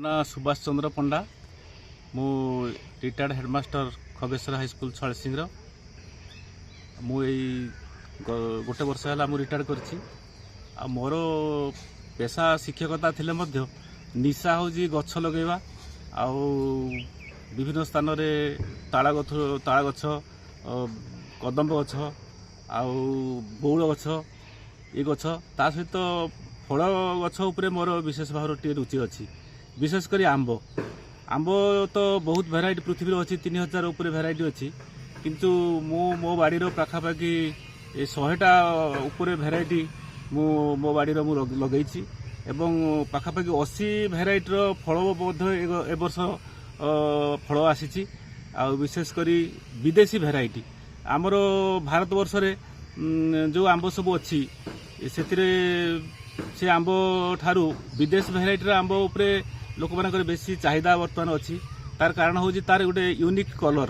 ना सुभाष चंद्र पंडा मु retired headmaster Khageshwar high school छलसिंग गोटे वर्ष है रिटायर कर मोर पेशा शिक्षकता थिले मध्य निशा हूँ गछ लगेवा आउ विभिन्न स्थान में ताड़ गछ कदम्ब गछ आउ बौल गछ ये गछ ता सहित फल गछ उपरे मोर विशेष भाव टे रुचि अच्छी विशेषकर आंब आंब तो बहुत भेराइटी पृथ्वी अच्छी 3000 उपर भेराइटी अच्छी किंतु मो बाड़ीर पाखापाखि 100टा उपर भेराइटी मो बाड़ीर लगे पाखापाखि 80 भेराइटर फल ए वर्ष फल आसी विशेषकर विदेशी भेराइटी आमर भारत वर्ष रे जो आंब सब अच्छी से आंब ठारू विदेश भेराइटर आंब उपरे लोक मानकर बेसी चाहिदा वर्तमान अच्छी तार कारण हूँ तार गोटे यूनिक कलर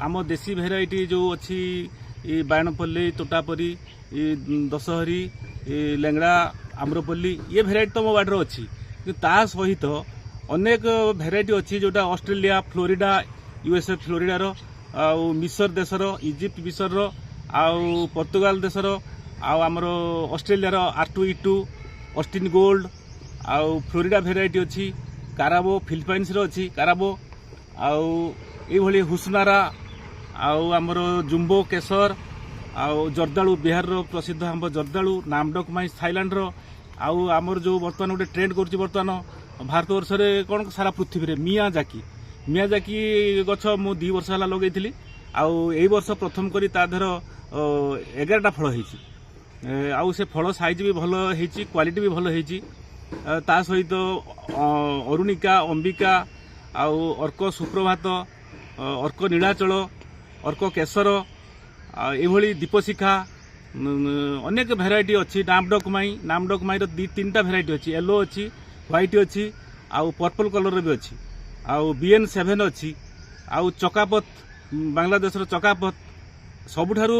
आम देसी भेराइटी जो अच्छी बायणपल्ली तोटापरी दशहरी लेंगड़ा आम्रपल्ली ये भेराइटी तो मो बाड़ीर अच्छी ता सहित अनेक भेराइटी अच्छी जोटा ऑस्ट्रेलिया फ्लोरिडा यूएसए फ्लोरिडार आउ मिसर देशर इजिप्ट मिसर आउ पोर्तुगाल देशर आमर ऑस्ट्रेलिया R2E2 ऑस्टिन गोल्ड आउ फ्लोरिडा भेराइटी अच्छी काराबो फिलिपाइन्स अच्छी काराबो आउ ये हुसनारा आउ आमर जुम्बो केसर आउ जर्दालु बिहार प्रसिद्ध आंब जर्दालु नामडक माइस थाईलैंड आउ आमर जो बर्तमान गोटे ट्रेंड कर बर्तमान भारत वर्ष में कौन सारा पृथ्वी में मियाजाकी गछ मु 2 वर्ष है लगे आउ ए वर्ष प्रथम करी ता देहर 11टा फल होती आउ से फल साइज भी भल होती क्वालिटी भी भल होती ता सहित अरुणिका अंबिका आउ अर्क सुप्रभात अर्क नीलाचल अर्क केसर ये दीपशिखा अनेक भेराइटी अच्छी नामडक माई 2-3टा भेराइटी अच्छी येलो अच्छी व्हाइट अच्छी आउ पर्पल कलर भी अच्छी आउ BN7 अच्छी आउ चकापत बांग्लादेश चकापत सबुठारु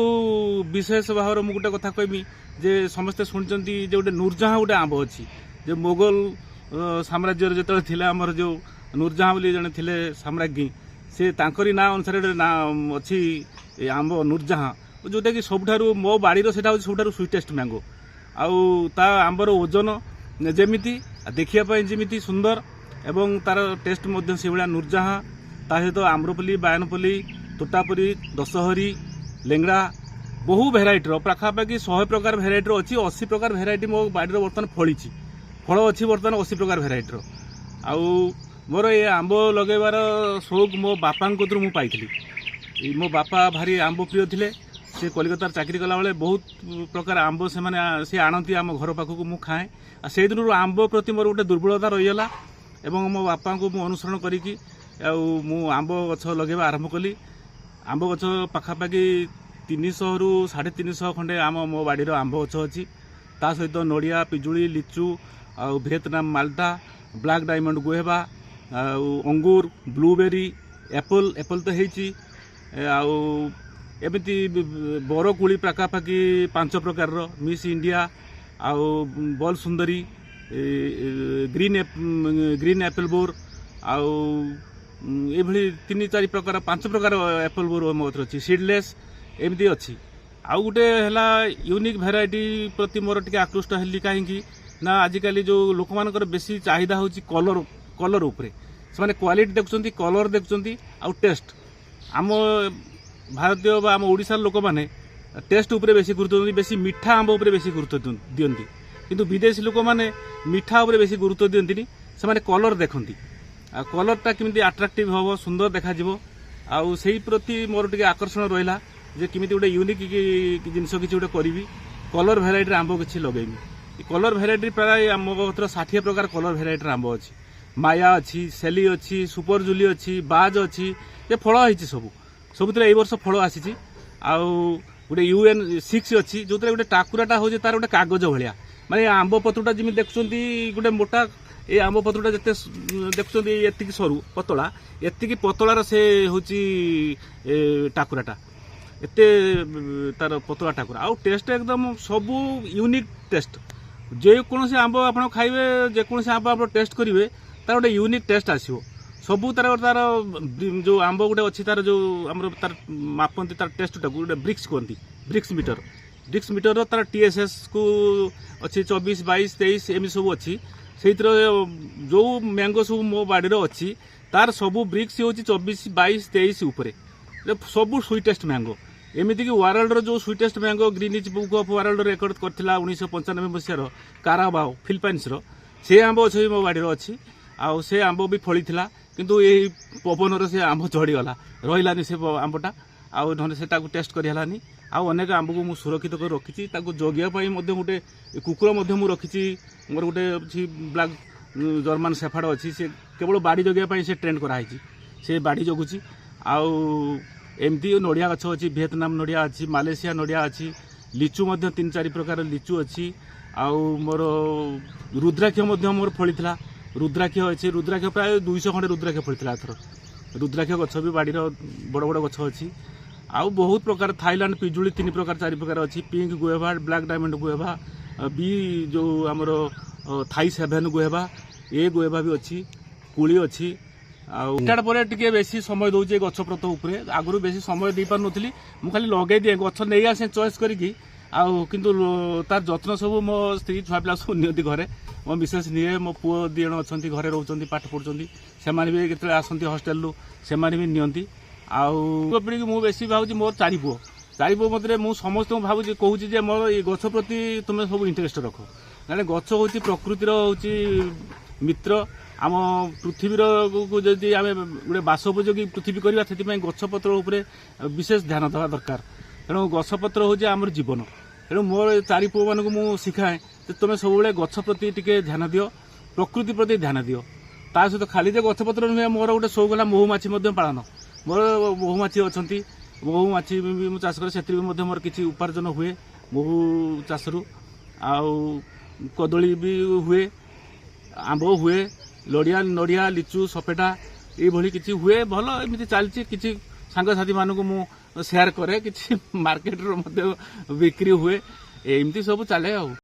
विशेष भाव में गोटे कथा कहमी जे समस्ते शुणुंट जो गोटे नूरजहाँ गोटे आंब अच्छी जो मोगल साम्राज्य जो थे आमर जो नूरजहाँ बोली जड़े थे साम्राज्ञी से तांकरी ना अनुसार ना अच्छी आंब नूरजहाँ जोटा कि सबुठारु मो बाड़ीर से सबुठारु स्वीटेस्ट मैंगो आउ ता आंबर ओजन जेमिति देखिया जेमिति सुंदर एवं तार टेस्ट मध्य से भाया नूरजहाँ ता सहित आम्रपल्ली बायनपल्ली तोटापरी दशहरी लेंगड़ा बहु भेराइटर पाखापाखि 100 प्रकार भेराइटर अच्छी 80 प्रकार भेराइटी मो बाड़ीर बर्तमान फल अच्छी बर्तमान 80 प्रकार भेराइटर आउ मोर ये आंब लगेबार शौक मो बापा मु पाई मो बापा भारी आंब प्रिय थे से कलिकतार चाकरी कला बेले बहुत प्रकार आंब से आणती आम घर पाखक मु खाए से दिन आंब प्रति मोर गोटे दुर्बलता रहीगला एवं मो बापा को मु अनुसरण करी आंब गछ लगेबा आरंभ कली आंब गछ पाखापाखि 300 रु 350 खंडे आम मो बाड़ीर आंब गछ अच्छी ता सहित नड़िया पिजुली लिचु आउ वियतनाम माल्टा ब्लैक डायमंड गुहेबा अंगूर ब्लूबेरी एप्पल तो होती आउ एमती बरकोली पाखापाखि 5 प्रकार मिस इंडिया आउ बल सुंदरी ग्रीन एप्पल बोर आउ ये 3-4 प्रकार 5 प्रकार एप्पल बोर मोर अच्छी सीडलेस एमती अच्छी आउ गोटे है यूनिक भेराइटी प्रति मोर टे आकृष्ट हेली कहीं ना आजिकल जो लोक मानकर बेसी चाहिदा हूँ कलर उपरे से क्वालिटी देखुं कलर देखुं आउ टेस्ट आम भारतीय बा आम ओडिशार लोक मैंने टेस्ट उपरे बेसी गुरुत्व बेसी मिठा आंब उपरे बेसी गुरुत्व दियंती किंतु विदेशी लोक मैंने मिठा उपरे बेसी गुरुत्व दियंती से कलर देखती कलरटा किमिति अट्राक्टिव हम सुंदर देखा आउ से प्रति मोर टे आकर्षण रहा जे किमिति गोटे यूनिक जिनस किसी गोटे करी कलर भेराइटी आंब किसी लगेमी कलर भेराइटी प्राय आम 60 प्रकार कलर भेराइटी आंब अच्छी माया अच्छी सेली अच्छी सुपर जूली अच्छी बाज अच्छी ये फल होती सबुत वर्ष फल आसी आउ गोटे UN6 अच्छी जो गोटे टाकुराटा हूँ तार गोटे कागज भाया माने आंब पत्रटा जमी देखुं गोटे मोटा ये आंब पत्रटा जिते देखुं ये सरू पतला ये पतलार से हूँ टाकुराटा एते तार पतला टाकुरा आउ टेस्ट एकदम सबू यूनिक टेस्ट जेकोसी आंब आप खाइबे जेकोसी आंब आप टेस्ट करेंगे तार गोटे यूनिक टेस्ट आसो सबू तार तार जो आंब गोटे अच्छी तार जो आम तार मापती तार टेस्ट गोटे ब्रिक्स कहती ब्रिक्स मीटर तार TSS को अच्छी 24 22 23 एम सब अच्छी से जो मैंगो सब मो बाड़ी अच्छी तार सबू ब्रिक्स हूँ 24 22 23 उपरे सबू स्वीटेस्ट मैंगो एमती कि वर्ल्ड जो sweetest mango Guinness book of world record करथिला 1995 मसीहार काराबाओ फिलिपाइन्स से आंब अच्छे मो बाड़ी अच्छी आउ से आंब भी फली थिला किंतु ये पवन से आंब झड़ीगला रही से आंबटा आउ ना से टेस्ट करहलानी आउ अनेक आंब को मुझे सुरक्षित कर रखी जगियापाई गोटे कुकुर मुझे रखी मोर गोटे अच्छी ब्लैक जर्मन सेफार्ड अच्छी से केवल बाड़ी जगियापाई से ट्रेंड कराई से बाड़ी जगुची आउ एमती नड़िया गछ अच्छी वियतनाम नड़िया अच्छी मालेशिया नड़िया अच्छी लिचु 3-4 प्रकार लिचु अच्छी आउ मोर रुद्राक्ष मोर फली रुद्राक्ष अच्छे रुद्राक्ष प्राय 200 खंडे रुद्राक्ष फली एथर रुद्राक्ष गछ भी बाड़ी बड़ बड़ गछ अच्छी आउ बहुत प्रकार थाईलैंड पिजुली 3 प्रकार 4 प्रकार अच्छी पिंक गुएभा ब्लैक डायमंड गुएभा बी जो आमर थाई 7 गुएभा ए गुएभा भी अच्छी कुली अच्छी आउटाड़ पर टिके बेसी समय दौचे गछप्रत उपरे आगु बेसी समय दे पार नथली मु खाली लगे दिए गछ नहीं आसे चॉइस करिकी आउ किंतु तार जत्न सब मो स्त्री छुआ पिला सब नियंती घरे मो मिसेस निए मो पुओ दिजण अच्छी घरे रोचंती पाठ पढ़ुचंती सेमाने भी केतले आसंती हॉस्टल रु सेमाने भी नियंती आउ पीढ़ी मु बेसी भावुची मोर 4 पुओ मते मु समस्त भावुची कहूची जे मोर ए गछ प्रति तुमे सब इंटरेस्ट रखो माने गछ होची प्रकृतिर होची मित्र आम पृथ्वीर को जदि आम गोटे बासोपयोगी पृथ्वी करवा से गछपत्र उपरे विशेष ध्यान देवा दरकार तेणु गछपत्र हूँ आम जीवन तेणु मोर 4 पुओ मान को शिखाए तुम सब गछ प्रति टिके ध्यान दियो प्रकृति प्रति ध्यान दियो ता सहित खाली जे गछपत्र नुहे मोर गोटे शौक है महुमाछी पालन मोर महुमाछी अच्छा महुमाछी भी चाष करे मोर किसी उपार्जन हुए महू चाषरू आउ कदली भी हुए आंब हुए लड़िया नड़िया लिचु सपेटा ये किसी हुए भल एमती चलती किसी सांगसाथी मानक मु शेयर करे किसी मार्केट रो बिक्री हुए एमती सब चले।